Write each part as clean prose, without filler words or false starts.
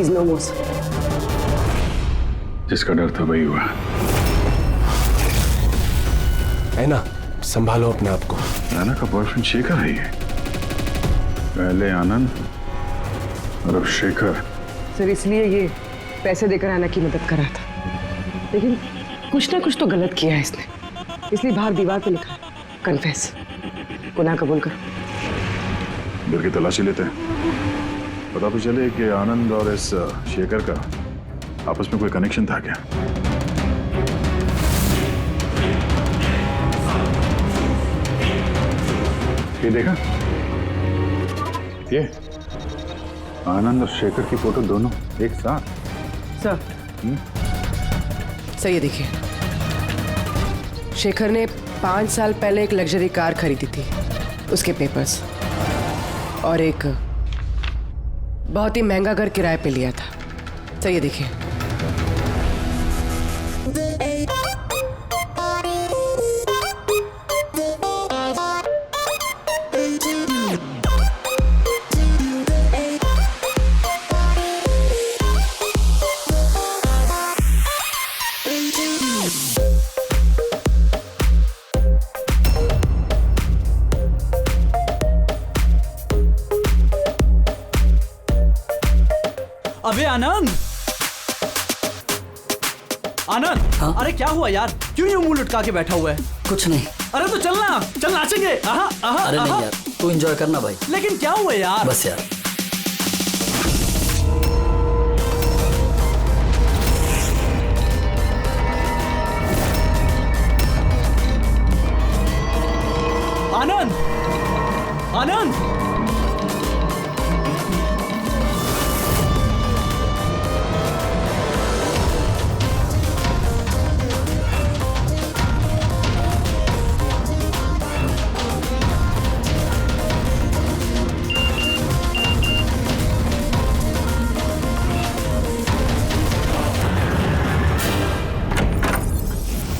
Please no मोर। जिसका डर था वही हुआ है ना। संभालो अपने आप को। नाना का बॉयफ्रेंड शेखर है ये। पहले आनंद और अब शेखर। सर इसलिए ये पैसे देकर आना की मदद कर रहा था, लेकिन कुछ ना कुछ तो गलत किया है इसने, इसलिए बाहर दीवार पे लिखा है कन्फेस, गुनाह कबूल करो। घर की तलाशी लेते हैं, पता तो चले कि आनंद और इस शेखर का आपस में कोई कनेक्शन था क्या। ये देखा, ये आनंद और शेखर की फोटो दोनों एक साथ। सर सर ये देखिए, शेखर ने 5 साल पहले एक लग्जरी कार खरीदी थी, उसके पेपर्स, और एक बहुत ही महंगा घर किराए पे लिया था। सर ये देखिए। अबे आनंद, आनंद। हाँ? अरे क्या हुआ यार, क्यों यूं मुंह लटका के बैठा हुआ है? कुछ नहीं। अरे तो चलना, चल नाचेंगे। आहा, आहा, अरे आहा। नहीं यार, तू एंजॉय करना भाई। लेकिन क्या हुआ यार? बस यार। आनंद, आनंद।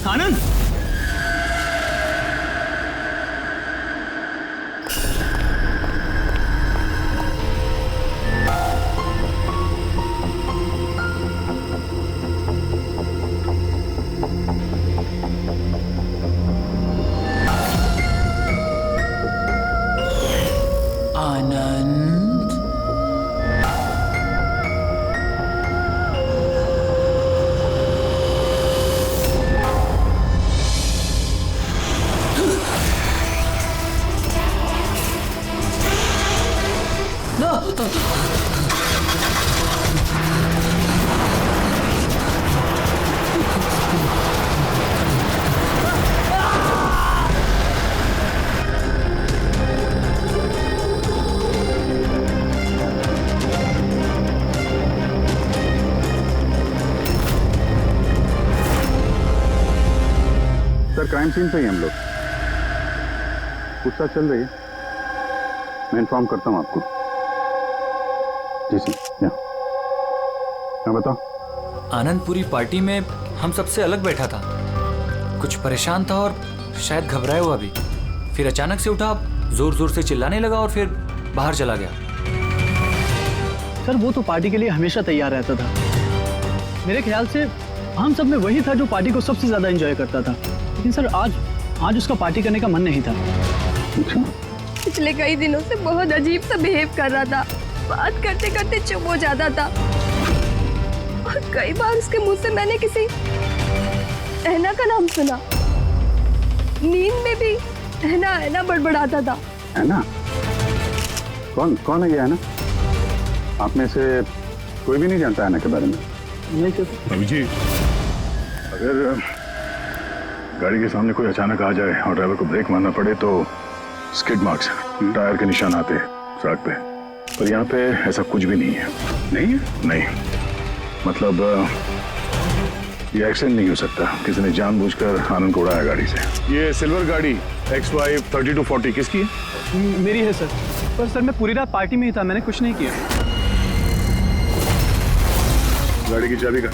आनंद, आनंद। सर क्राइम सीन पे ही हम लोग, पूछताछ चल रही है, मैं इन्फॉर्म करता हूँ आपको। जी सर। हाँ बताओ। आनंद पूरी पार्टी में हम सबसे अलग बैठा था, कुछ परेशान था और शायद घबराया हुआ भी। फिर अचानक से उठा, जोर जोर से चिल्लाने लगा और फिर बाहर चला गया। सर वो तो पार्टी के लिए हमेशा तैयार रहता था। मेरे ख्याल से हम सब में वही था जो पार्टी को सबसे ज्यादा एंजॉय करता था, लेकिन सर आज उसका पार्टी करने का मन नहीं था। पिछले कई दिनों से बहुत अजीब सा बिहेव कर रहा था, बात करते करते चुप हो जाता था, और कई बार उसके मुंह से मैंने किसी ऐना का नाम सुना। नींद में भी ऐना ऐना बड़बड़ाता था। ऐना? कौन है ये ऐना? आप में से कोई भी नहीं जानता ऐना के बारे में? नहीं सर। अभी जी, अगर गाड़ी के सामने कोई अचानक आ जाए और ड्राइवर को ब्रेक मारना पड़े तो स्किड मार्क्स, टायर के निशान आते हैं सड़क पे, पर यहाँ पे ऐसा कुछ भी नहीं है। नहीं है? नहीं, मतलब ये एक्सीडेंट नहीं हो सकता। किसी ने जानबूझकर आनंद को उड़ाया गाड़ी से। ये सिल्वर गाड़ी XY 3240 किसकी है? मेरी है सर, पर सर मैं पूरी रात पार्टी में ही था, मैंने कुछ नहीं किया। गाड़ी की चाबी का?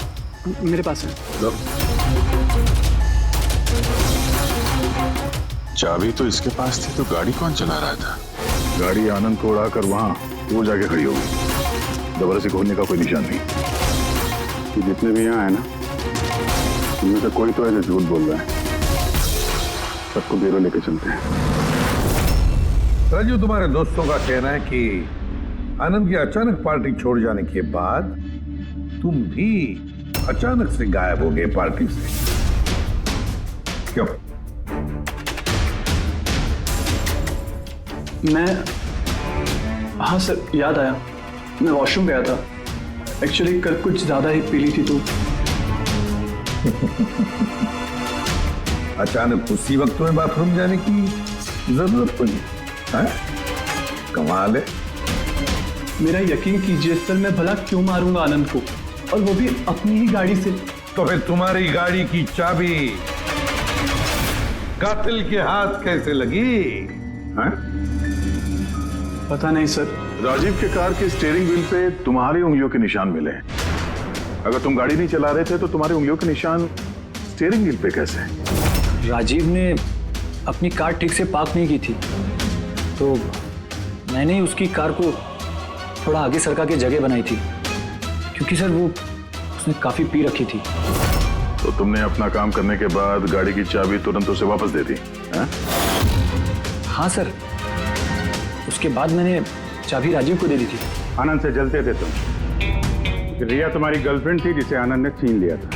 मेरे पास है। लो। चाबी तो इसके पास थी, तो गाड़ी कौन चला रहा था? गाड़ी आनंद को उड़ाकर वहां वो जाके खड़ी होगी। दोबारा से खोलने का कोई निशान नहीं। कि जितने भी यहाँ है ना, उनमें से कोई तो ऐसे झूठ बोल रहा है। सबको ब्यूरो लेके चलते हैं। राजू, तुम्हारे दोस्तों का कहना है कि आनंद की अचानक पार्टी छोड़ जाने के बाद तुम भी अचानक से गायब हो गए पार्टी से। क्यों? मैं, हाँ सर, याद आया, मैं वॉशरूम गया था। एक्चुअली कल कुछ ज्यादा ही पी ली थी तो। अचानक उसी वक्त तुम्हें बाथरूम जाने की जरूरत पड़ी है? कमाल है। मेरा यकीन कीजिए सर, मैं भला क्यों मारूंगा आनंद को, और वो भी अपनी ही गाड़ी से। तो फिर तुम्हारी गाड़ी की चाबी कातिल के हाथ कैसे लगी है? पता नहीं सर। राजीव के कार के स्टीयरिंग व्हील पे तुम्हारी उंगलियों के निशान मिले। अगर तुम गाड़ी नहीं चला रहे थे तो तुम्हारी उंगलियों के निशान स्टीयरिंग व्हील पे कैसे? राजीव ने अपनी कार ठीक से पार्क नहीं की थी, तो मैंने ही उसकी कार को थोड़ा आगे सरका के जगह बनाई थी, क्योंकि सर वो उसने काफी पी रखी थी। तो तुमने अपना काम करने के बाद गाड़ी की चाबी तुरंत उसे वापस दे दी? हाँ सर, उसके बाद मैंने चाबी राजीव को दे दी थी। आनंद से जलते थे तुम। रिया तुम्हारी गर्लफ्रेंड थी जिसे आनंद ने छीन लिया था,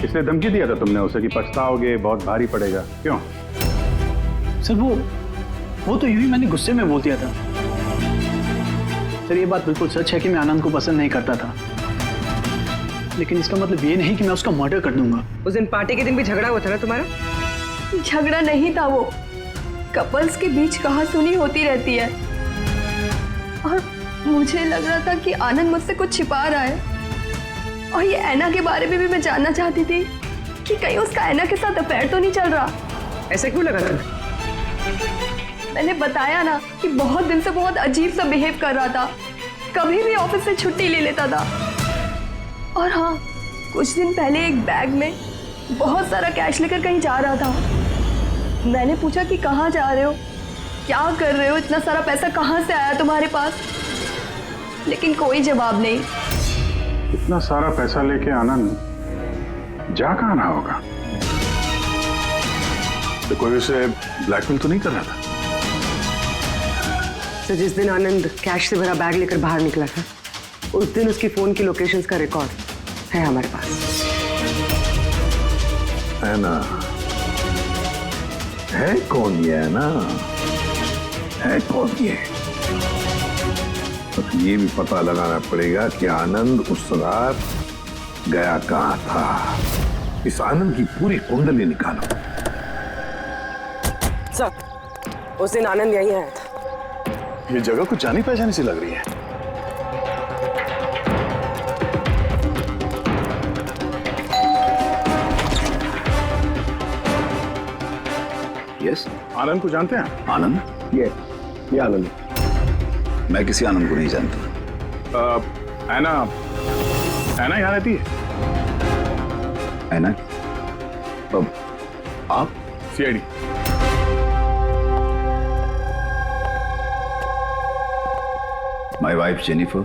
इसलिए धमकी दिया था तुमने उसे कि पछताओगे, बहुत भारी पड़ेगा। क्यों? सर वो तो यूं ही मैंने गुस्से में बोल दिया था। सर ये बात बिल्कुल सच है कि मैं आनंद को पसंद नहीं करता था, लेकिन इसका मतलब ये नहीं कि मैं उसका मर्डर कर दूंगा। उस दिन पार्टी के दिन भी झगड़ा हुआ था ना तुम्हारा? झगड़ा नहीं था वो, कपल्स के बीच कहासुनी होती रहती है, और मुझे लग रहा था कि आनंद मुझसे कुछ छिपा रहा है। और ये ऐना के बारे में भी मैं जानना चाहती थी कि कहीं उसका ऐना के साथ अफेयर तो नहीं चल रहा। ऐसा क्यों लगा तुम्हें? मैंने बताया ना कि बहुत दिन से बहुत अजीब सा बिहेव कर रहा था, कभी भी ऑफिस से छुट्टी ले लेता था। और हाँ, कुछ दिन पहले एक बैग में बहुत सारा कैश लेकर कहीं जा रहा था। मैंने पूछा कि कहाँ जा रहे हो, क्या कर रहे हो, इतना सारा पैसा कहाँ से आया तुम्हारे पास? लेकिन कोई जवाब नहीं। इतना सारा पैसा लेके आनंद जा कहाँ रहा होगा? तो कोई उसे ब्लैकमेल तो नहीं कर रहा था? तो जिस दिन आनंद कैश से भरा बैग लेकर बाहर निकला था, उस दिन उसकी फोन की लोकेशंस का रिकॉर्ड है हमारे पास। ऐना है कौन ये? ऐना है कौन ये? तो ये भी पता लगाना पड़ेगा कि आनंद उस रात गया कहाँ था। इस आनंद की पूरी कुंडली निकालो। सर, उस दिन आनंद यहीं आया था। ये जगह कुछ जानी पहचानी सी लग रही है। यस, आनंद को जानते हैं? आनंद? ये आनंद। मैं किसी आनंद को नहीं जानता। ऐना यहाँ रहती है? ऐना? अब आप? CID. My wife Jennifer,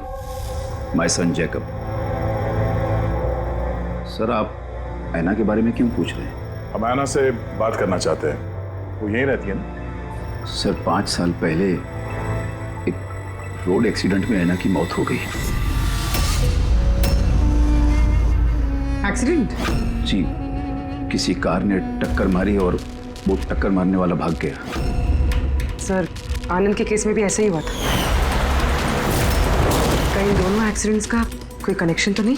my son Jacob. Sir, आप ऐना के बारे में क्यों पूछ रहे हैं? हम ऐना से बात करना चाहते हैं। वो यहीं रहती है ना? सर, 5 साल पहले एक रोड एक्सीडेंट में ऐना की मौत हो गई। एक्सीडेंट? जी, किसी कार ने टक्कर मारी और वो टक्कर मारने वाला भाग गया। सर, आनंद के केस में भी ऐसा ही हुआ था। कहीं दोनों एक्सीडेंट्स का कोई कनेक्शन तो नहीं?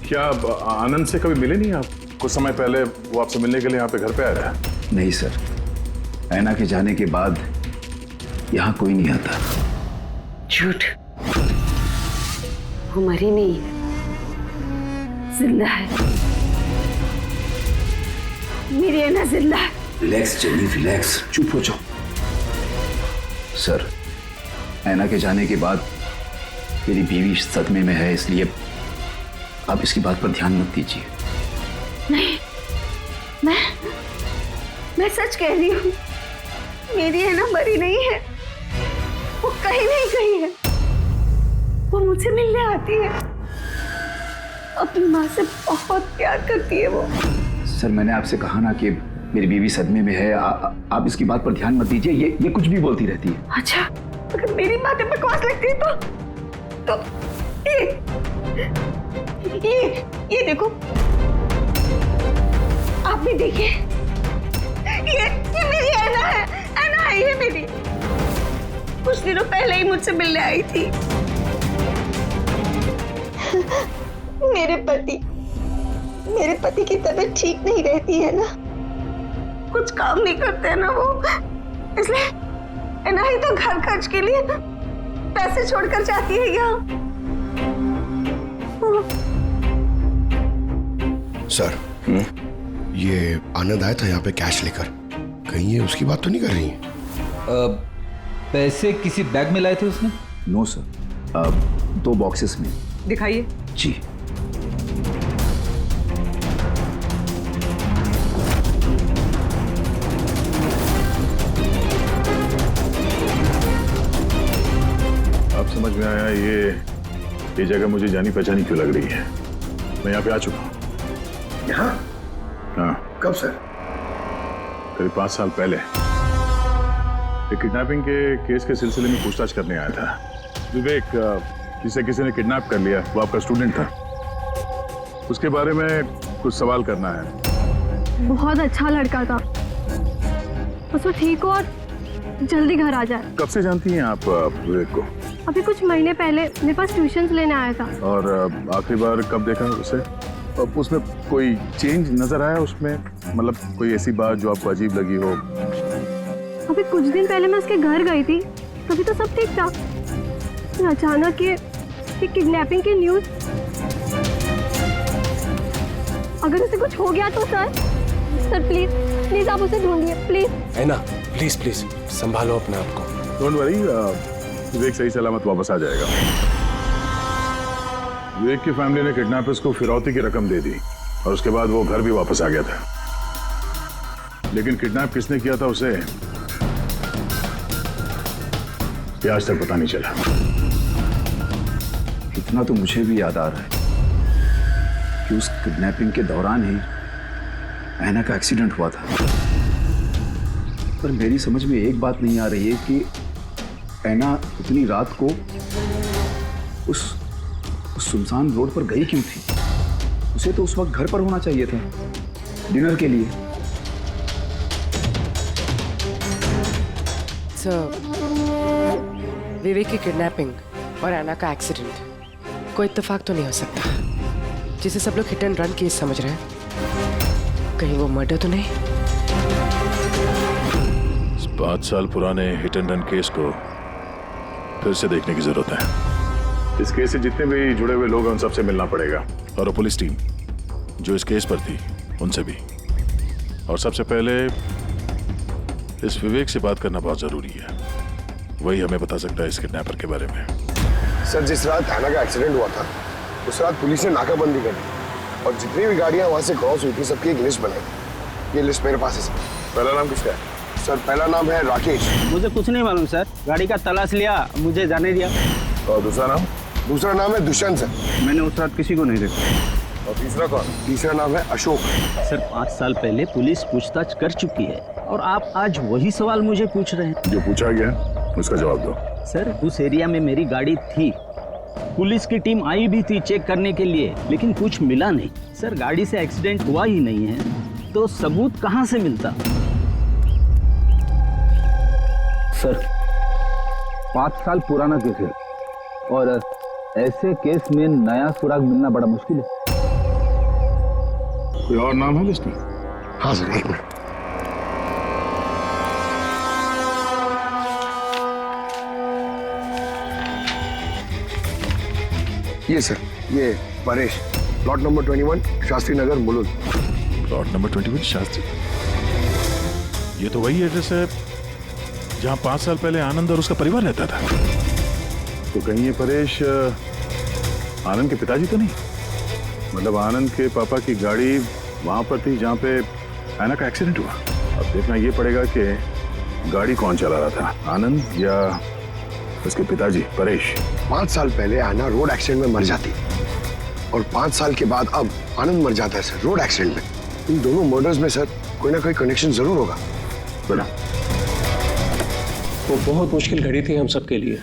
क्या आनंद से कभी मिले नहीं आप? कुछ समय पहले वो आपसे मिलने के लिए यहाँ पे घर पे आया था। नहीं सर, ऐना के जाने के बाद यहाँ कोई नहीं आता। झूठ, वो मरी नहीं है, जिंदा है। मेरी ऐना जिंदा है। रिलैक्स जेनी, रिलैक्स, चुप हो जाओ। सर, ऐना के जाने के बाद मेरी बीवी सदमे में है, इसलिए आप इसकी बात पर ध्यान मत दीजिए। नहीं, मैं सच कह रही हूँ, मेरी ऐना मरी नहीं है, वो कहीं नहीं गई है। वो मुझसे मिलने आती है। अपनी माँ से बहुत प्यार करती है वो। सर मैंने आपसे कहा ना कि मेरी बीवी सदमे में है, आप इसकी बात पर ध्यान मत दीजिए। ये कुछ भी बोलती रहती है। अच्छा, अगर मेरी बातें बकवास लगती है तो ये देखो, आप भी देखिए, ये मेरी ऐना है, ऐना है ये मेरी। कुछ दिनों पहले ही मुझसे मिलने आई थी। मेरे पति की तबीयत ठीक नहीं रहती है ना, कुछ काम नहीं करते हैं ना वो, इसलिए ऐना ही तो घर खर्च के लिए पैसे छोड़कर जाती है यहाँ। सर, ये आनंद आया था यहाँ पे कैश लेकर, कहीं ये उसकी बात तो नहीं कर रही है? पैसे किसी बैग में लाए थे उसने? नो सर, 2 बॉक्सेस में। दिखाइए। जी। अब समझ में आया ये जगह मुझे जानी पहचानी क्यों लग रही है। मैं यहाँ पे आ चुका हूँ। यहाँ? हाँ। कब सर? करीब 5 साल पहले एक किडनैपिंग के केस के सिलसिले में पूछताछ करने आया था। विवेक, जिसे किसी ने किडनैप कर लिया, वो आपका स्टूडेंट था। उसके बारे में कुछ सवाल करना है। बहुत अच्छा लड़का था, बस वो ठीक हो और जल्दी घर आ जाए। कब से जानती हैं आप विवेक को? अभी कुछ महीने पहले मेरे पास ट्यूशन्स लेने आया था। और आखिरी बार कब देखा उसे? अब उसमें कोई चेंज नजर आया उसमें? मतलब कोई ऐसी बात जो आपको अजीब लगी हो? अभी कुछ दिन पहले मैं उसके घर गई थी, तभी तो सब ठीक था। अचानक ये किडनैपिंग की न्यूज। अगर उसे कुछ हो गया तो सर प्लीज आप उसे ढूंढिए प्लीज। ऐना, प्लीज संभालो अपने आप को। डोंट वरी, विवेक सही सलामत वापस आ जाएगा। विवेक की फैमिली ने किडनैपर्स को फिरौती की रकम दे दी और उसके बाद वो घर भी वापस आ गया था। लेकिन किडनैप किसने किया था उसे ये आज तक पता नहीं चला। इतना तो मुझे भी याद आ रहा है कि उस किडनैपिंग के दौरान ही ऐना का एक्सीडेंट हुआ था। पर मेरी समझ में एक बात नहीं आ रही है कि ऐना उतनी रात को उस सुनसान रोड पर गई क्यों थी? उसे तो उस वक्त घर पर होना चाहिए था डिनर के लिए। विवेक की किडनैपिंग और ऐना का एक्सीडेंट कोई इत्तेफाक तो नहीं हो सकता, जिसे सब लोग हिट एंड रन केस समझ रहे हैं। कहीं वो मर्डर तो नहीं? 5 साल पुराने हिट एंड रन केस को फिर से देखने की जरूरत है। इस केस से जितने भी जुड़े हुए लोग हैं उन सबसे मिलना पड़ेगा, और पुलिस टीम जो इस केस पर थी उनसे भी। और सबसे पहले इस विवेक से बात करना बहुत जरूरी है। वही हमें बता सकता है इस किडनैपर के बारे में। सर, जिस रात ऐना का एक्सीडेंट हुआ था उस रात पुलिस ने नाकाबंदी कर दी और जितनी भी गाड़ियां वहां से क्रॉस हुई थी सबकी एक लिस्ट बनाई। ये लिस्ट मेरे पास है सर। पहला नाम किसका है? सर, पहला नाम है राकेश। मुझे कुछ नहीं मालूम सर, गाड़ी का तलाश लिया, मुझे जाने दिया। और दूसरा नाम? दूसरा नाम है दुष्यंत सर। मैंने उस रात किसी को नहीं देखा। और तीसरा कौन? तीसरा नाम है अशोक। सर, 5 साल पहले पुलिस पूछताछ कर चुकी है और आप आज वही सवाल मुझे पूछ रहे हैं। जो पूछा गया उसका जवाब दो। सर, उस एरिया में मेरी गाड़ी थी, पुलिस की टीम आई भी थी चेक करने के लिए, लेकिन कुछ मिला नहीं। सर, गाड़ी से एक्सीडेंट हुआ ही नहीं है तो सबूत कहां से मिलता? सर, 5 साल पुराना केस है और ऐसे केस में नया सुराग मिलना बड़ा मुश्किल है। कोई और नाम है लिस्ट में? हाँ सर, 1 मिनट। ये सर, ये Paresh, plot number 21 Shastri Nagar Mulund. Plot number 21 Shastri. ये तो वही एड्रेस है जहां 5 साल पहले आनंद और उसका परिवार रहता था। तो कहीं ये परेश आनंद के पिताजी तो नहीं? मतलब आनंद के पापा की गाड़ी वहां पर थी जहां पे ऐना का एक्सीडेंट हुआ। अब देखना ये पड़ेगा कि गाड़ी कौन चला रहा था, आनंद या उसके पिताजी परेश। 5 साल पहले आना रोड एक्सीडेंट में मर जाती और 5 साल के बाद अब आनंद मर जाता है सर रोड एक्सीडेंट में। इन दोनों मर्डर्स में सर कोई ना कोई कनेक्शन जरूर होगा। बोला वो बहुत मुश्किल घड़ी थी हम सबके लिए।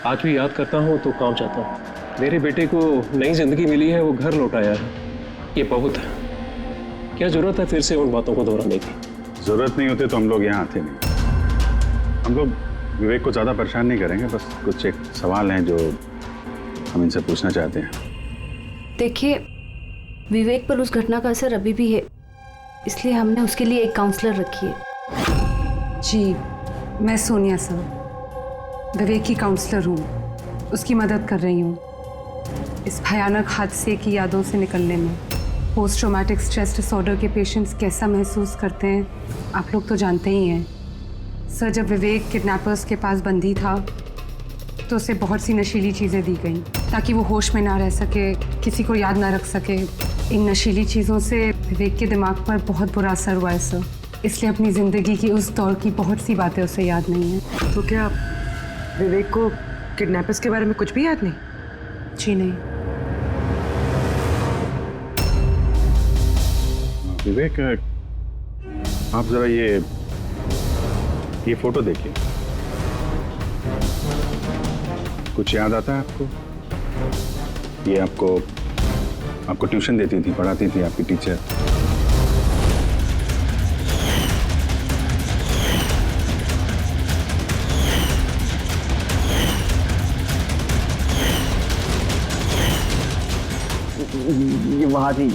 आज भी याद करता हूँ तो काम चाहता हूँ। मेरे बेटे को नई जिंदगी मिली है, वो घर लौटाया है, ये बहुत है। क्या जरूरत है फिर से उन बातों को दोहराने की? जरूरत नहीं होती तो हम लोग यहाँ आते नहीं। हम लोग विवेक को ज्यादा परेशान नहीं करेंगे, बस कुछ एक सवाल हैं जो हम इनसे पूछना चाहते हैं। देखिए, विवेक पर उस घटना का असर अभी भी है, इसलिए हमने उसके लिए एक काउंसलर रखी है। जी, मैं सोनिया सर, विवेक की काउंसलर हूँ, उसकी मदद कर रही हूँ इस भयानक हादसे की यादों से निकलने में। पोस्ट ट्रॉमेटिक स्ट्रेस डिसऑर्डर के पेशेंट्स कैसा महसूस करते हैं आप लोग तो जानते ही हैं। सर, जब विवेक किडनैपर्स के पास बंदी था तो उसे बहुत सी नशीली चीज़ें दी गई ताकि वो होश में ना रह सके, किसी को याद ना रख सके। इन नशीली चीज़ों से विवेक के दिमाग पर बहुत बुरा असर हुआ है सर, इसलिए अपनी ज़िंदगी की उस दौर की बहुत सी बातें उसे याद नहीं है। तो क्या विवेक को किडनैपर्स के बारे में कुछ भी याद नहीं? जी नहीं। विवेक, आप जरा ये फोटो देखिए। कुछ याद आता है आपको? ये आपको ट्यूशन देती थी, पढ़ाती थी आपकी टीचर। ये वहाँ थी,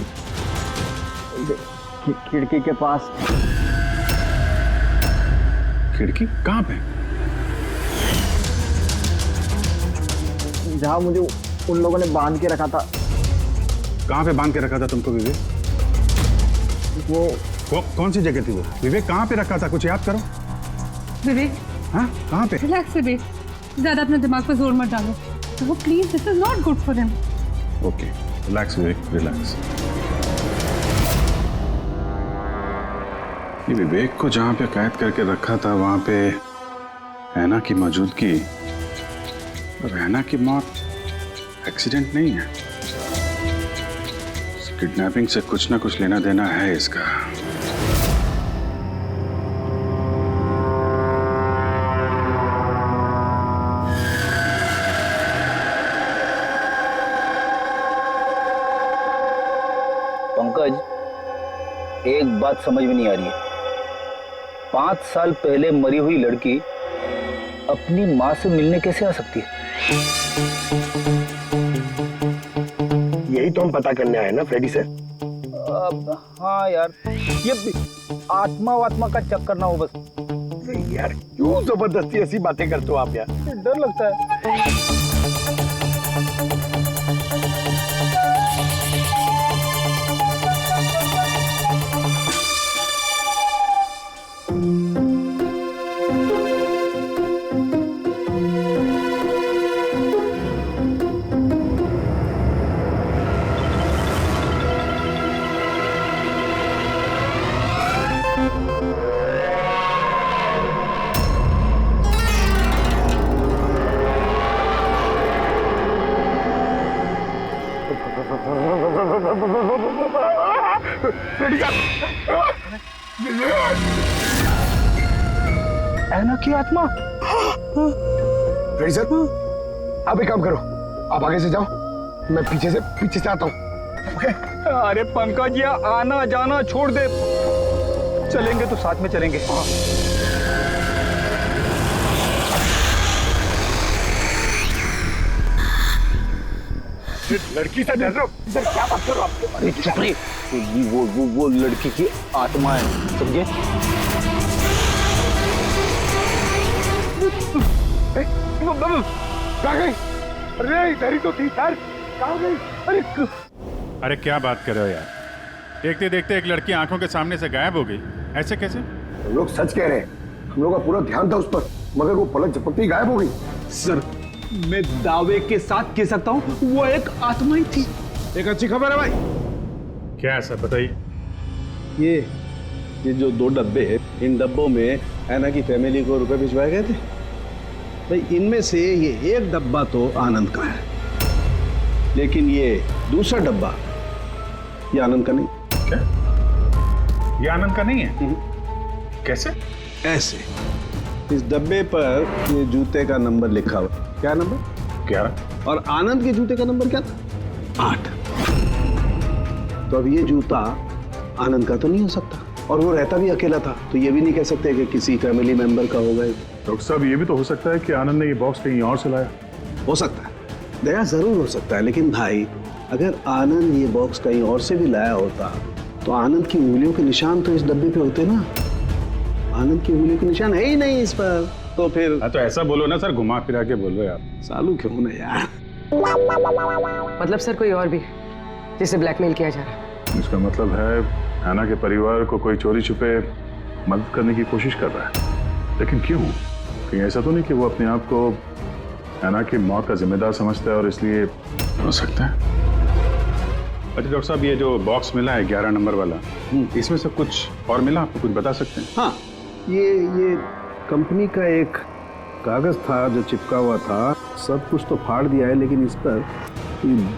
खिड़की के पास। खिड़की कहाँ पे? जहाँ मुझे उन लोगों ने बांध के रखा था। कहाँ पे बांध के रखा था तुमको विवेक? वो कौन सी जगह थी वो? विवेक कहाँ पे रखा था, कुछ याद करो। विवेक, हाँ, कहाँ पे? रिलैक्स विवेक, ज़्यादा अपने दिमाग पर जोर मत डालो। वो please, this is not good for him. Okay, relax Vivek, relax. ये विवेक को जहाँ पे कैद करके रखा था वहाँ पे ऐना की मौजूदगी और ऐना की मौत एक्सीडेंट नहीं है। किडनैपिंग से कुछ ना कुछ लेना देना है इसका। पंकज, एक बात समझ में नहीं आ रही है। 5 साल पहले मरी हुई लड़की अपनी माँ से मिलने कैसे आ सकती है? यही तो हम पता करने आए ना फ्रेडी सर। हाँ यार, ये आत्मा वात्मा का चक्कर ना हो बस। यार क्यों जबरदस्ती ऐसी बातें करते हो आप यार? डर लगता है। ऐना की आत्मा। फ्रेडी सर, आप एक काम करो, आप आगे से जाओ, मैं पीछे से आता हूँ। अरे पंकज, ये आना जाना छोड़ दे, चलेंगे तो साथ में चलेंगे। लड़की से डर रहे हो सर? क्या बात कर रहे हो आप? अरे चुप रही, वो लड़की की आत्मा है, समझे? कहाँ गई? अरे डरी तो थी सर, कहाँ गई? अरे क्या बात कर रहे हो यार? देखते देखते एक लड़की आंखों के सामने से गायब हो गई, ऐसे कैसे? हम लोग सच कह रहे हैं, हम लोग का पूरा ध्यान था उस पर, मगर वो पलक झपकते ही गायब हो गई। सर, मैं दावे के साथ कह सकता हूँ वो एक आत्मा ही थी। एक अच्छी खबर है भाई। क्या है सर, बताइए। ये जो 2 डब्बे हैं, इन डब्बों में ऐना की फैमिली को रुपए भिजवाए गए थे। भाई इनमें से ये एक डब्बा तो आनंद का है, लेकिन ये दूसरा डब्बा ये आनंद का नहीं। क्या? ये आनंद का नहीं है? कैसे? ऐसे, इस डब्बे पर ये जूते का नंबर लिखा हुआ। क्या नंबर? 11। और आनंद के जूते का नंबर क्या था? 8। तो अब ये जूता आनंद का तो नहीं हो सकता, और वो रहता भी अकेला था, तो ये भी नहीं कह सकते कि किसी फैमिली मेंबर का होगा। डॉक्टर साहब, ये भी तो हो सकता है कि आनंद ने ये बॉक्स कहीं और से लाया। हो सकता है, दया जरूर हो सकता है, लेकिन भाई अगर आनंद ये बॉक्स कहीं और से भी लाया होता तो आनंद की उंगलियों के निशान तो इस डब्बे पे होते ना। आनंद की उंगलियों के निशान है ही नहीं इस पर, तो फिर। हाँ, तो ऐसा बोलो ना सर, घुमा फिरा के बोल रहे आप। सालू क्यों ना यार। मतलब सर कोई और भी जिसे ब्लैकमेल किया जा रहा है? इसका मतलब है हैना के परिवार को कोई चोरी छुपे मदद करने की कोशिश कर रहा है, लेकिन क्यों? कहीं ऐसा तो नहीं कि वो अपने आप को हैना की मौत का जिम्मेदार समझता है और इसलिए? हो सकता है। अच्छा डॉक्टर साहब, ये जो बॉक्स मिला है 11 नंबर वाला, इसमें से कुछ और मिला? आपको कुछ बता सकते हैं? हाँ, ये कंपनी का एक कागज था जो चिपका हुआ था। सब कुछ तो फाड़ दिया है, लेकिन इस पर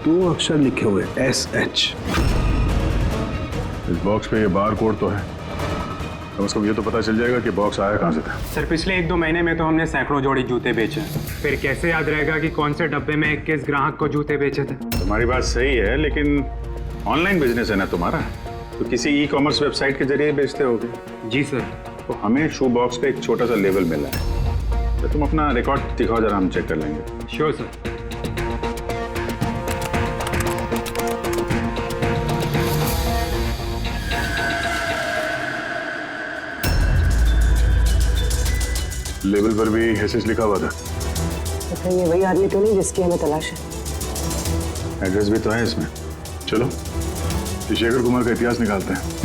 2 अक्षर लिखे हुए SH। इस बॉक्स पे ये बार कोड तो है, कम से कम ये तो पता चल जाएगा कि बॉक्स आया कहाँ से था। सर पिछले 1-2 महीने में तो हमने सैकड़ों जोड़ी जूते बेचे, फिर कैसे याद रहेगा कि कौन से डब्बे में किस ग्राहक को जूते बेचे थे? तुम्हारी बात सही है, लेकिन ऑनलाइन बिजनेस है ना तुम्हारा, तो किसी ई-कॉमर्स वेबसाइट के जरिए बेचते होगे। जी सर। तो हमें शू बॉक्स का एक छोटा सा लेबल मिला है, तो तुम अपना रिकॉर्ड दिखाओ जरा, हम चेक कर लेंगे। Sure sir. लेबल पर भी SS लिखा हुआ था। तो कहीं ये वही आदमी तो नहीं जिसकी हमें तलाश है? एड्रेस भी तो है इसमें। चलो शेखर कुमार का इतिहास निकालते हैं।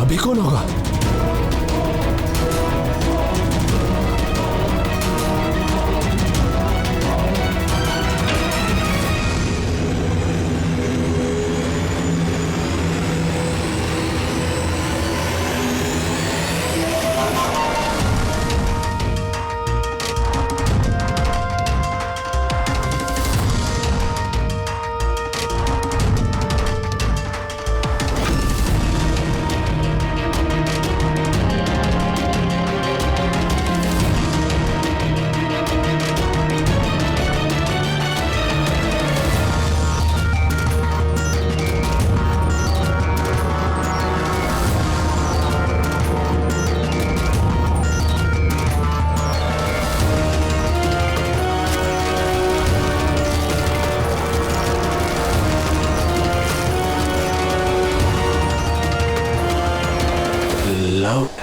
अभी कौन होगा?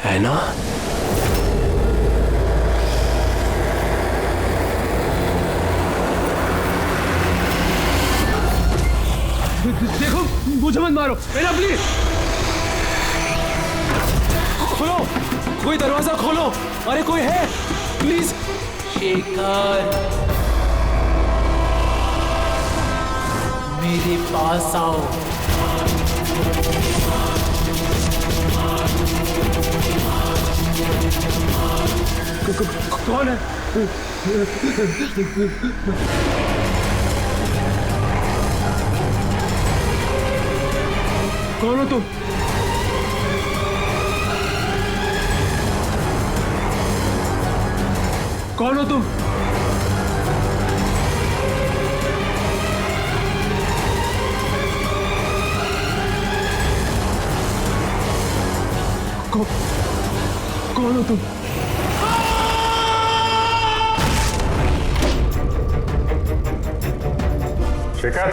हैना? देखो, मुझे मत मारो, हैना प्लीज। खोलो, कोई दरवाजा खोलो। अरे कोई है, प्लीज। शेखर, मेरे पास आओ। कौन है? कौन हो तुम? कौन हो तुम? कौन हो तुम? शेखर,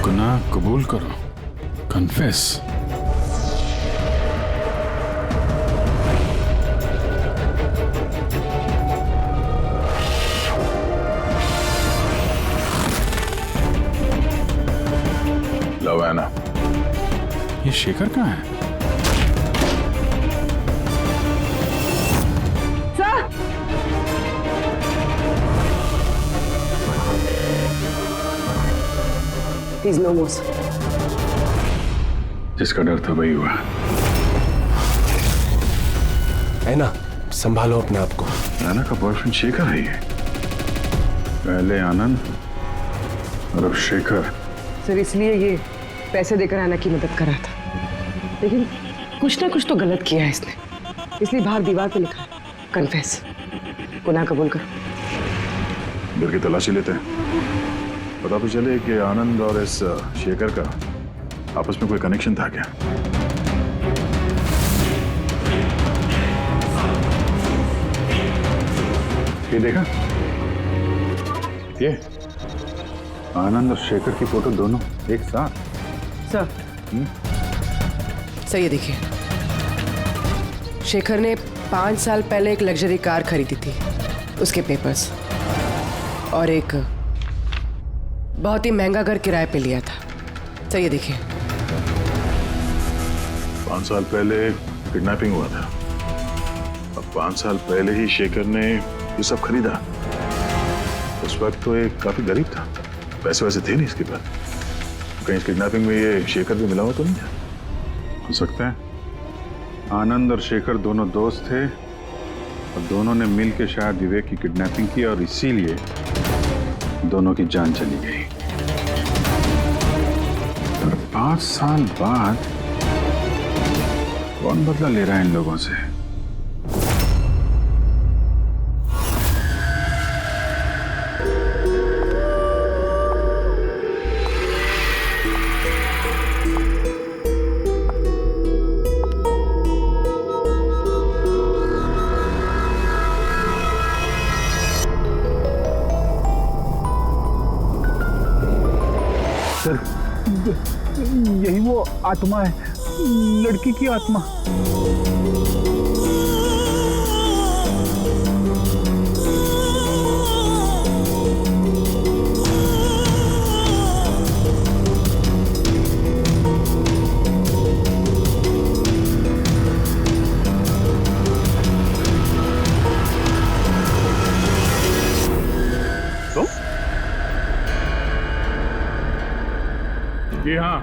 गुनाह कबूल करो, कन्फेस। लो हैना, ये शेखर कहाँ है? Sir! He's no more, sir. जिसका डर था वही हुआ। है ना, संभालो अपने आप को। ऐना का बॉयफ्रेंड शेखर है ये। पहले आनंद और अब शेखर। सर इसलिए ये पैसे देकर ऐना की मदद कर रहा था, लेकिन कुछ ना कुछ तो गलत किया है इसने, इसलिए बाहर दीवार पे लिखा कन्फेस, गुनाह कबूल करो। घर की तलाशी लेते हैं, पता तो चले कि आनंद और इस शेखर का आपस में कोई कनेक्शन था क्या। ये देखा, ये आनंद और शेखर की फोटो दोनों एक साथ। सर सर ये देखिए, शेखर ने 5 साल पहले एक लग्जरी कार खरीदी थी, उसके पेपर्स, और एक बहुत ही महंगा घर किराए पे लिया था। सर ये देखिए, 5 साल पहले किडनैपिंग हुआ था, अब 5 साल पहले ही शेखर ने ये सब खरीदा। उस वक्त तो ये काफी गरीब था, पैसे वैसे थे नहीं इसके पास। कहीं इस किडनैपिंग में ये शेखर भी मिला हुआ तो नहीं था? हो सकता है आनंद और शेखर दोनों दोस्त थे और दोनों ने मिल के शायद विवेक की किडनैपिंग की और इसीलिए दोनों की जान चली गई। और 5 साल बाद कौन बदला ले रहा है इन लोगों से? सर यही वो आत्मा है, लड़की की आत्मा। जी हाँ,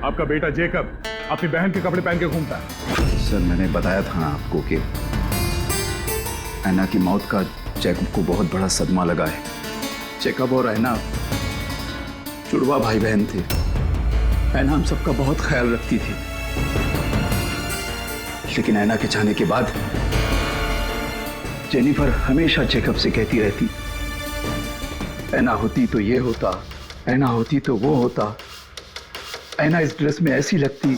आपका बेटा जेकब अपनी बहन के कपड़े पहन के घूमता है। सर मैंने बताया था ना आपको कि ऐना की मौत का जैकब को बहुत बड़ा सदमा लगा है। जैकब और ऐना जुड़वा भाई बहन थे। ऐना हम सबका बहुत ख्याल रखती थी, लेकिन ऐना के जाने के बाद जेनिफर हमेशा जैकब से कहती रहती, ऐना होती तो ये होता, ऐना होती तो वो होता, ऐना इस ड्रेस में ऐसी लगती,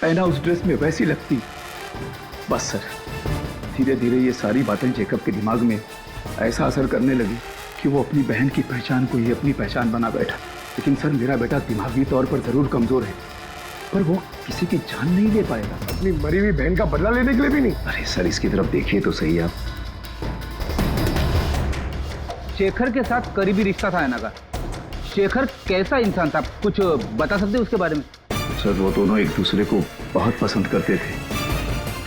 ऐना उस ड्रेस में वैसी लगती। बस सर, धीरे धीरे ये सारी बातें जेकब के दिमाग में ऐसा असर करने लगी कि वो अपनी बहन की पहचान को ही अपनी पहचान बना बैठा। लेकिन सर मेरा बेटा दिमागी तौर पर जरूर कमजोर है, पर वो किसी की जान नहीं ले पाएगा। अपनी मरी हुई बहन का बदला लेने के लिए भी नहीं। अरे सर इसकी तरफ देखिए तो सही आप। शेखर के साथ करीबी रिश्ता था ऐना का। शेखर कैसा इंसान था, कुछ बता सकते हैं उसके बारे में? सर वो दोनों एक दूसरे को बहुत पसंद करते थे,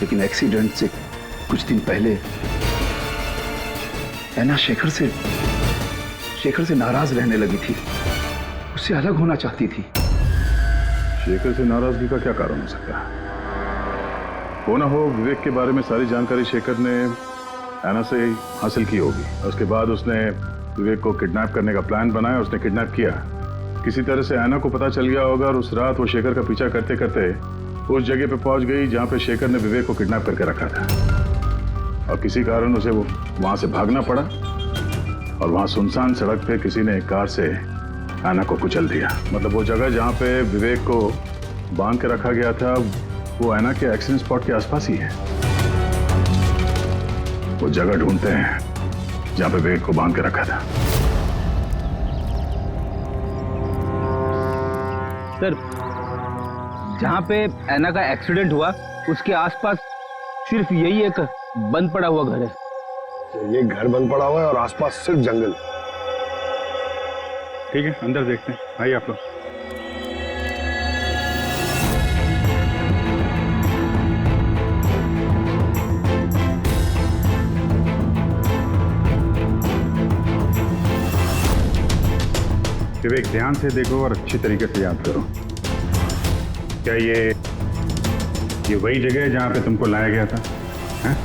लेकिन एक्सीडेंट से कुछ दिन पहले ऐना शेखर से नाराज रहने लगी थी, उससे अलग होना चाहती थी। शेखर से नाराजगी का क्या कारण हो सकता है? हो ना हो विवेक के बारे में सारी जानकारी शेखर ने ऐना से हासिल की होगी। उसके बाद उसने विवेक को किडनैप करने का प्लान बनाया, उसने किडनैप किया। किसी तरह से ऐना को पता चल गया होगा और उस रात वो शेखर का पीछा करते करते उस जगह पे पहुंच गई जहां पे शेखर ने विवेक को किडनैप करके रखा था, और किसी कारण उसे वो वहां से भागना पड़ा और वहां सुनसान सड़क पे किसी ने एक कार से ऐना को कुचल दिया। मतलब वो जगह जहां पे विवेक को बांध के रखा गया था वो ऐना के एक्सीडेंट स्पॉट के आसपास ही है। वो जगह ढूंढते हैं जहां पे विवेक को बांध के रखा था। सर जहाँ पे ऐना का एक्सीडेंट हुआ उसके आसपास सिर्फ यही एक बंद पड़ा हुआ घर है। ये घर बंद पड़ा हुआ है और आसपास सिर्फ जंगल। ठीक है, अंदर देखते हैं। आइए आप लोग। विवेक, ध्यान से देखो और अच्छी तरीके से याद करो। क्या ये वही जगह है जहाँ पे तुमको लाया गया था? हैं?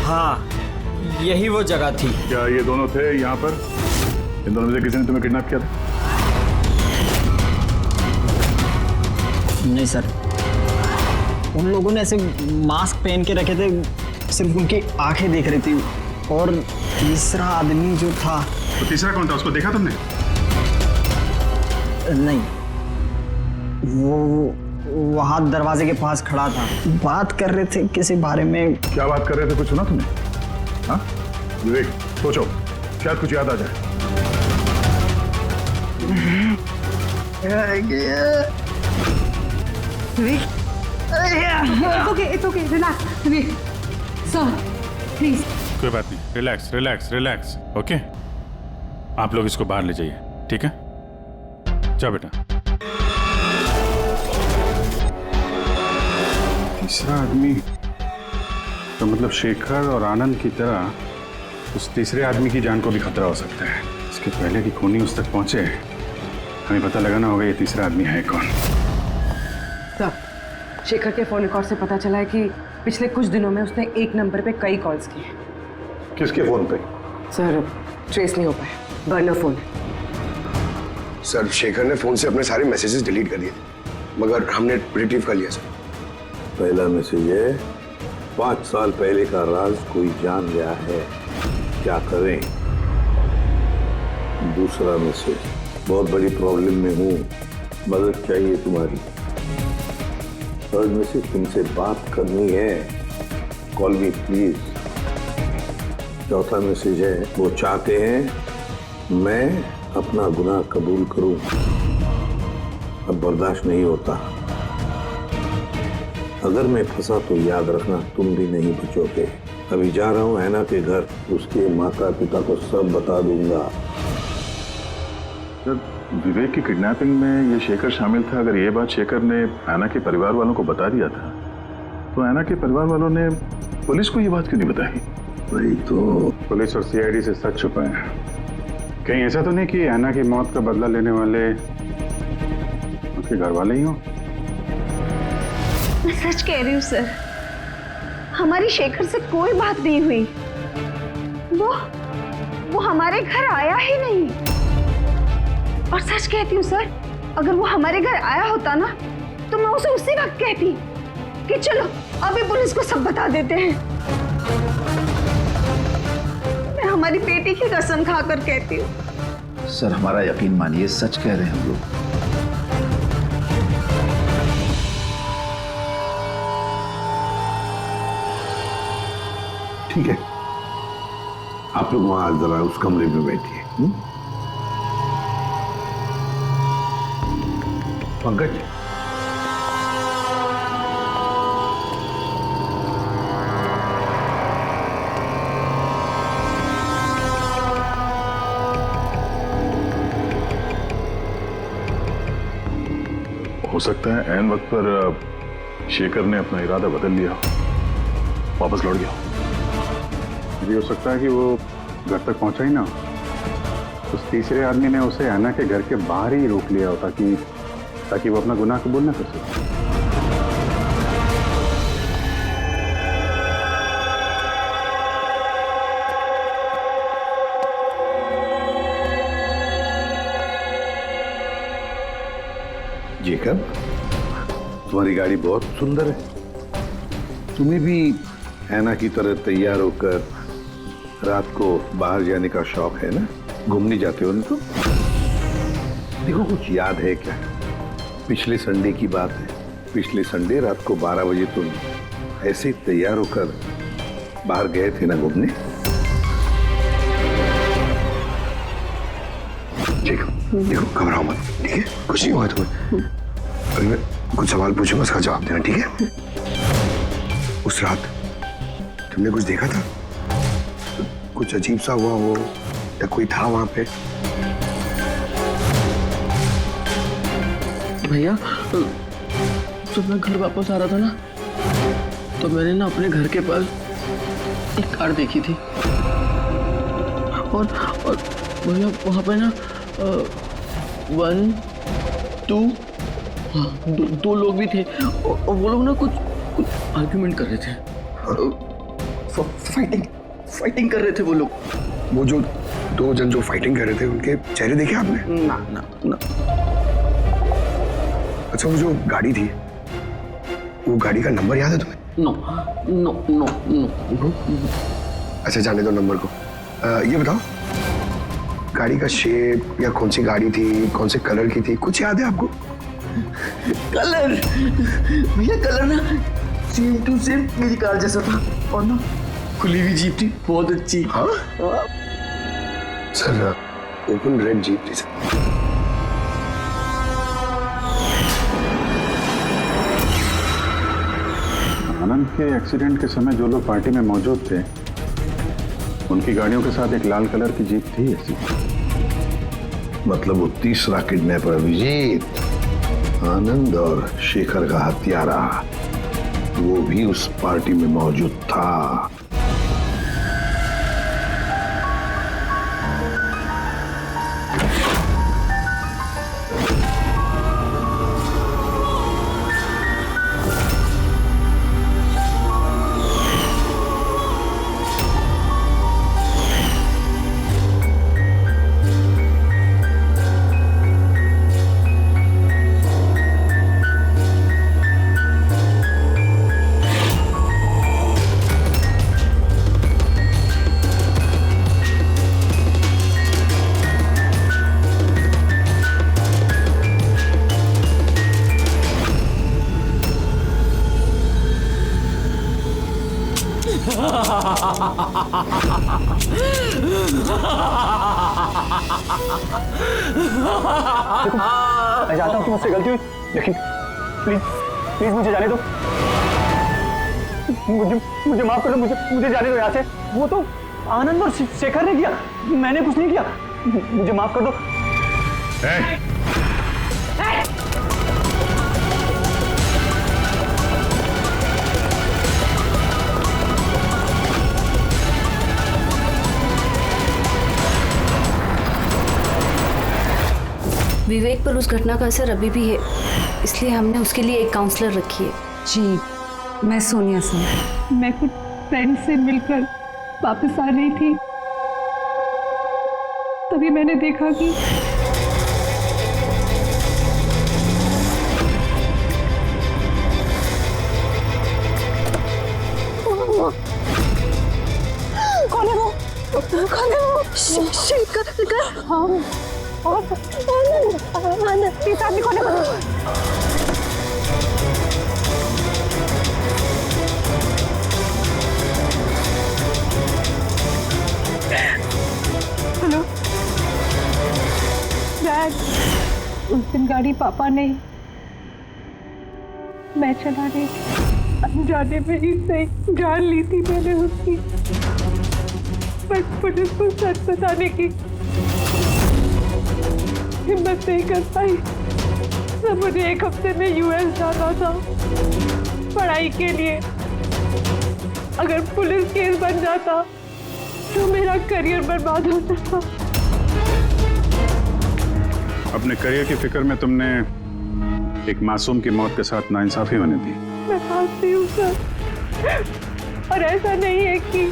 हाँ, यही वो जगह थी। क्या ये दोनों थे यहाँ पर? इन दोनों में से किसी ने तुम्हें किडनैप किया था? नहीं सर, उन लोगों ने ऐसे मास्क पहन के रखे थे, सिर्फ उनकी आंखें देख रही थी। और तीसरा आदमी जो था, तो तीसरा कौन था? उसको देखा तुमने? नहीं, वो वहां दरवाजे के पास खड़ा था, बात कर रहे थे किसी बारे में। क्या बात कर रहे थे? कुछ सुना तुमने? हाँ विवेक, सोचो, शायद कुछ याद आ जाए। It's okay, relax. Sir, please. कोई बात नहीं, रिलैक्स रिलैक्स रिलैक्स। ओके, आप लोग इसको बाहर ले जाइए, ठीक है? जाओ बेटा। तीसरा आदमी तो मतलब शेखर और आनंद की तरह उस तीसरे आदमी की जान को भी खतरा हो सकता है। इसके पहले कि खूनी उस तक पहुंचे, हमें पता लगाना होगा ये तीसरा आदमी है कौन। सर, शेखर के फोन रिकॉर्ड से पता चला है कि पिछले कुछ दिनों में उसने एक नंबर पे कई कॉल्स किए। किसके फोन पे? सर, ट्रेस नहीं हो पाया, बर्नर फोन है। सर, शेखर ने फोन से अपने सारे मैसेजेस डिलीट कर दिए, मगर हमने रिट्रीव कर लिया सर। पहला मैसेज है, 5 साल पहले का राज कोई जान गया है, क्या करें। दूसरा मैसेज, बहुत बड़ी प्रॉब्लम में हूँ, मदद चाहिए तुम्हारी। थर्ड मैसेज, तुमसे बात करनी है, कॉल मी प्लीज। चौथा मैसेज है, वो चाहते हैं मैं अपना गुनाह कबूल करूं, अब बर्दाश्त नहीं होता। अगर मैं फंसा तो याद रखना तुम भी नहीं बचोगे। अभी जा रहा हूं ऐना के घर, उसके माता पिता को सब बता दूंगा। सर, विवेक की किडनैपिंग में ये शेखर शामिल था। अगर ये बात शेखर ने ऐना के परिवार वालों को बता दिया था, तो ऐना के परिवार वालों ने पुलिस को ये बात क्यों नहीं बताई? वही तो, पुलिस और सीआईडी से सच छुपाए हैं। कहीं ऐसा तो नहीं कि ऐना की मौत का बदला लेने वाले उसके घर वाले ही हो? मैं सच कह रही हूँ सर, हमारी शेखर से कोई बात नहीं हुई। वो हमारे घर आया ही नहीं। और सच कहती हूँ सर, अगर वो हमारे घर आया होता ना, तो मैं उसे उसी वक्त कहती कि चलो अभी पुलिस को सब बता देते हैं। मैं हमारी बेटी की कसम खाकर कहती हूँ। सर, हमारा यकीन मानिए, सच कह रहे हैं हम लोग। ठीक है, आप लोग वहां जरा उस कमरे में बैठिए। पंकज, हो सकता है ऐन वक्त पर शेखर ने अपना इरादा बदल लिया, वापस लौट गया। ये हो सकता है कि वो घर तक पहुंचा ही ना, उस तीसरे आदमी ने उसे ऐना के घर के बाहर ही रोक लिया हो ताकि वो अपना गुनाह कबूल ना कर सके। जेकब, तुम्हारी गाड़ी बहुत सुंदर है। तुम्हें भी ऐना की तरह तैयार होकर रात को बाहर जाने का शौक है ना? घूमने जाते हो ना तुम? देखो, कुछ याद है क्या? पिछले संडे की बात है। पिछले संडे रात को 12 बजे तुम ऐसे ही तैयार होकर बाहर गए थे ना घूमने? देखो, घबराओ मत, ठीक है? कुछ नहीं हुआ तुम्हें। अगर मैं कुछ सवाल पूछूंगा, उसका जवाब देना, ठीक है? उस रात तुमने कुछ देखा था? कुछ अजीब सा हुआ हो, या कोई था वहां पे? भैया जब मैं घर वापस आ रहा था ना तो मैंने ना अपने घर के पास एक कार देखी थी और भैया वहाँ पे ना 1 2 हाँ दो लोग भी थे और वो लोग ना कुछ आर्ग्यूमेंट कर रहे थे, फाइटिंग कर रहे थे वो लोग। वो जो 2 जन जो फाइटिंग कर रहे थे उनके चेहरे देखे आपने? ना ना ना। अच्छा वो जो गाड़ी थी वो गाड़ी का नंबर याद है तुम्हें? No no no no. अच्छा जाने दो नंबर को। ये बताओ गाड़ी का शेप या कौन सी गाड़ी थी, कौन से कलर की थी, कुछ याद है आपको? कलर भैया कलर ना सेम टू सेम मेरी कार जैसा था और ना खुली हुई जीप थी, बहुत अच्छी। हाँ सर ओपन रेड जीप थी सर। आनंद के एक्सीडेंट के समय जो लोग पार्टी में मौजूद थे उनकी गाड़ियों के साथ एक लाल कलर की जीप थी ऐसी। मतलब वो तीसरा किडनैपर अभिजीत, आनंद और शेखर का हत्यारा, वो भी उस पार्टी में मौजूद था। देखो मैं जानता हूँ कि मुझसे गलती हुई, लेकिन प्लीज मुझे जाने दो। मुझे माफ कर दो, मुझे जाने दो यहाँ से। वो तो आनंद और शेखर ने किया, मैंने कुछ नहीं किया। मुझे माफ कर दो। विवेक पर उस घटना का असर अभी भी है, इसलिए हमने उसके लिए एक काउंसलर रखी है। जी मैं सोनिया सिंह। मैं कुछ फ्रेंड से मिलकर वापस आ रही थी, तभी मैंने देखा कि कौन है वो? कौन है वो? शेखर। हाँ आनंद इस आदमी कौन है? हेलो डैड, उस दिन गाड़ी पापा ने, मैं चला रही थी, अनजाने में ही सही जान ली थी मैंने उसकी, बट पुलिस को सच बताने की हिम्मत नहीं कर पाई। तो मुझे 1 हफ्ते में यूएस जाना था पढ़ाई के लिए। अगर पुलिस केस बन जाता तो मेरा करियर बर्बाद हो सकता। अपने करियर की फिक्र में तुमने एक मासूम की मौत के साथ नाइंसाफी होने दी। मैं मानती हूँ सर, और ऐसा नहीं है कि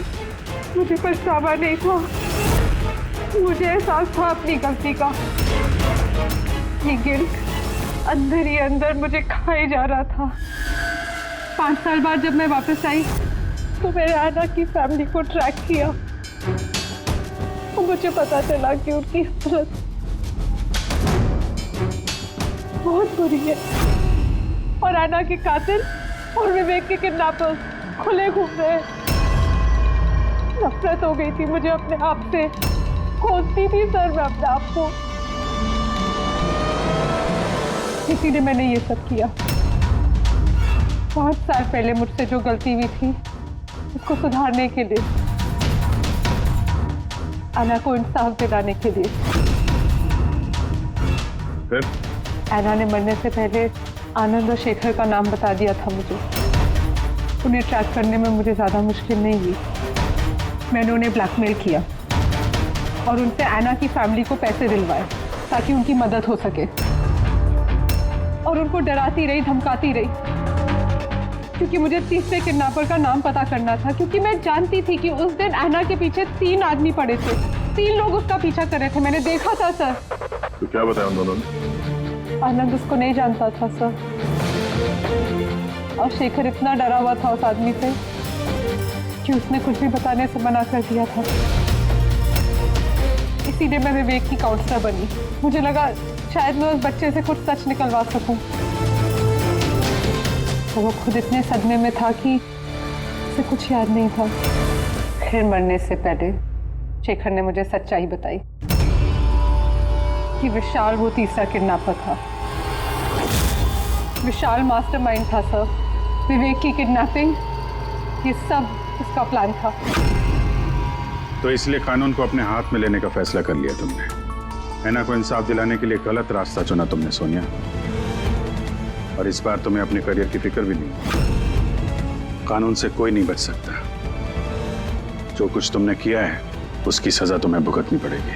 मुझे पछतावा नहीं था, मुझे एहसास था अपनी गलती का। ये गिल्ट अंदर ही अंदर मुझे खाए जा रहा था। 5 साल बाद जब मैं वापस आई तो मैंने आना की फैमिली को ट्रैक किया और मुझे पता चला कि उनकी हालत बहुत बुरी है और आना के कातिल और विवेक के किडनैपर्स खुले घूम रहे हैं। नफरत हो गई थी मुझे अपने आप से, खोजती थी सर मैं अपने आप को, इसीलिए मैंने ये सब किया। 5 साल पहले मुझसे जो गलती हुई थी उसको सुधारने के लिए, आना को इंसाफ दिलाने के लिए। ऐना ने मरने से पहले आनंद और शेखर का नाम बता दिया था मुझे। उन्हें ट्रैक करने में मुझे ज़्यादा मुश्किल नहीं हुई। मैंने उन्हें ब्लैकमेल किया और उनसे ऐना की फैमिली को पैसे दिलवाए ताकि उनकी मदद हो सके, और उनको डराती रही, धमकाती रही, क्योंकि मुझे तीसरे किडनैपर का नाम पता करना था, क्योंकि मैं जानती थी कि उस दिन ऐना के पीछे 3 आदमी पड़े थे, 3 लोग उसका पीछा कर रहे थे। मैंने देखा था सर। तो क्या बताया उन दोनों ने? आनंद उसको नहीं जानता था सर, और शेखर इतना डरा हुआ था उस आदमी से कि उसने कुछ भी बताने से मना कर दिया था। इसीलिए मैं विवेक की काउंसलर बनी। मुझे लगा शायद मैं उस बच्चे से कुछ सच निकलवा सकूं। तो वो खुद इतने सदमे में था कि उसे कुछ याद नहीं था। फिर मरने से पहले शेखर ने मुझे सच्चाई बताई कि विशाल वो तीसरा किडनैपर था। विशाल मास्टरमाइंड था सर। विवेक की किडनैपिंग, ये सब उसका प्लान था। तो इसलिए कानून को अपने हाथ में लेने का फैसला कर लिया तुमने। ऐना को इंसाफ दिलाने के लिए गलत रास्ता चुना तुमने सोनिया, और इस बार तुम्हें अपने करियर की फिक्र भी नहीं। कानून से कोई नहीं बच सकता। जो कुछ तुमने किया है उसकी सजा तुम्हें भुगतनी पड़ेगी।